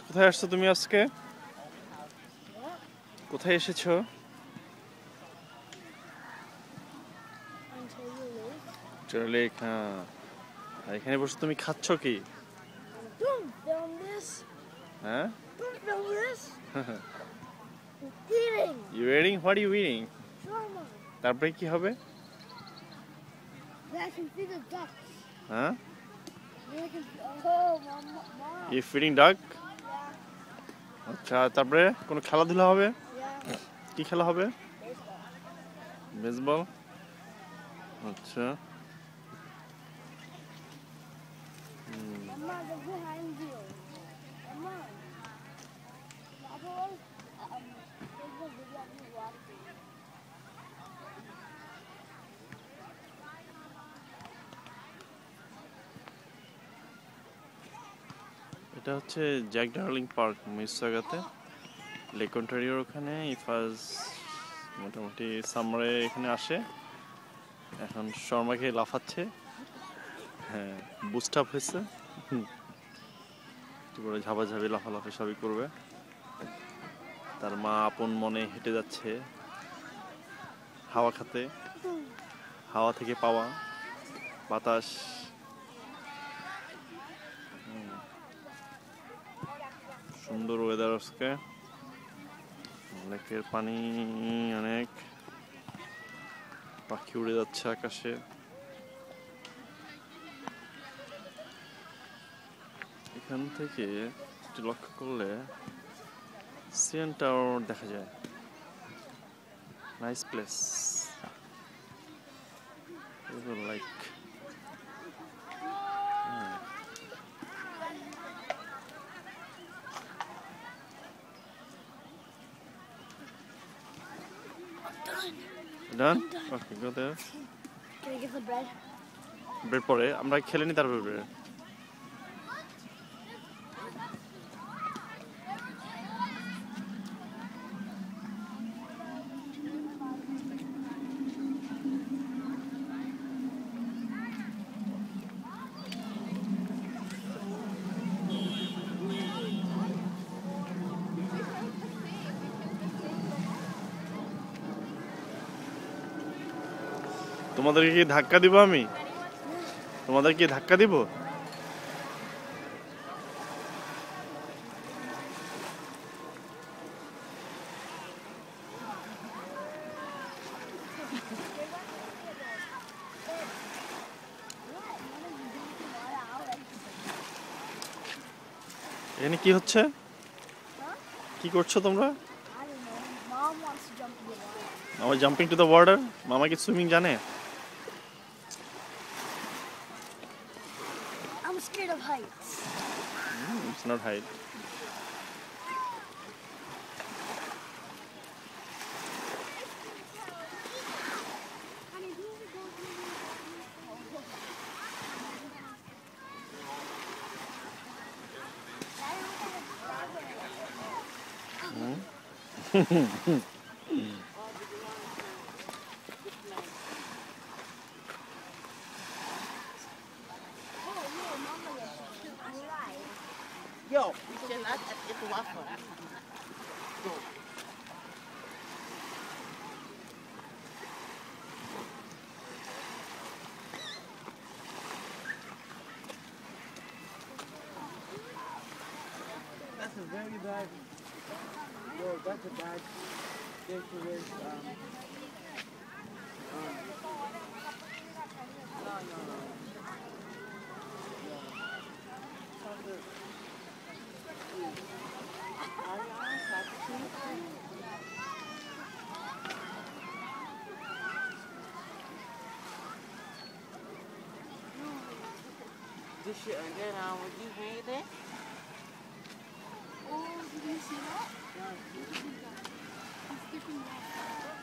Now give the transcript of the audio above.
কোথায় আসছো তুমি আজকে? কোথায় এসেছো? লেক, হ্যাঁ। আর এখানে বসে তুমি খাচ্ছ কি? Don't film this. হ্যাঁ? Don't film this. Eating. You eating? What are you eating? Shawarma. তারপরে কি হবে? I can feed the ducks. হ্যাঁ? Then I can. Oh, mom. You feeding duck? Yeah. আচ্ছা, তারপরে কোনো খেলাধুলা হবে? Yeah. কি খেলা হবে? Baseball. বেসবল? আচ্ছা। Mama, they're behind you. Mama. Bubble. Baseball video of you walking. এটা হচ্ছে জ্যাক ডার্লিং পার্ক মিসসাগাতে, লেক অন্টারিওর ওখানে। ইফাজ মোটামুটি সামারে এখানে আসে। এখন শর্মা খেয়ে লাফাচ্ছে। হ্যাঁ, বুস্ট আপ হয়েছে। একটু করে ঝাপাঝাপি লাফালাফি সবই করবে। তার মা আপন মনে হেঁটে যাচ্ছে হাওয়া খাতে, হাওয়া থেকে পাওয়া বাতাস। সুন্দর ওয়েদার আজকে, লেকের পানি অনেক, পাখি উড়ে যাচ্ছে আকাশে। এখান থেকে একটু লক্ষ্য করলে সিএন টাওয়ার দেখা যায়। Nice place, like done? Okay, go there. Can I get the bread? Bread পরে আমরা খেলে নি, তারপরে ব্রেড। তোমাদেরকে কি ধাক্কা দিব আমি? তোমাদের কি ধাক্কা দিব? এখানে কি হচ্ছে? কি করছো তোমরা? I don't know. Mom wants to jump in the water. মামা জাম্পিং টু দ্য ওয়াটার। মামা কি সুইমিং জানে? I'm scared of heights. It's not height. Yo, we should not get the waffle. Go. That's a very bad. Yo, that's a bad dangerous. No. This shit and then would you read it? Oh, did you see that? Yeah. It's sticking out.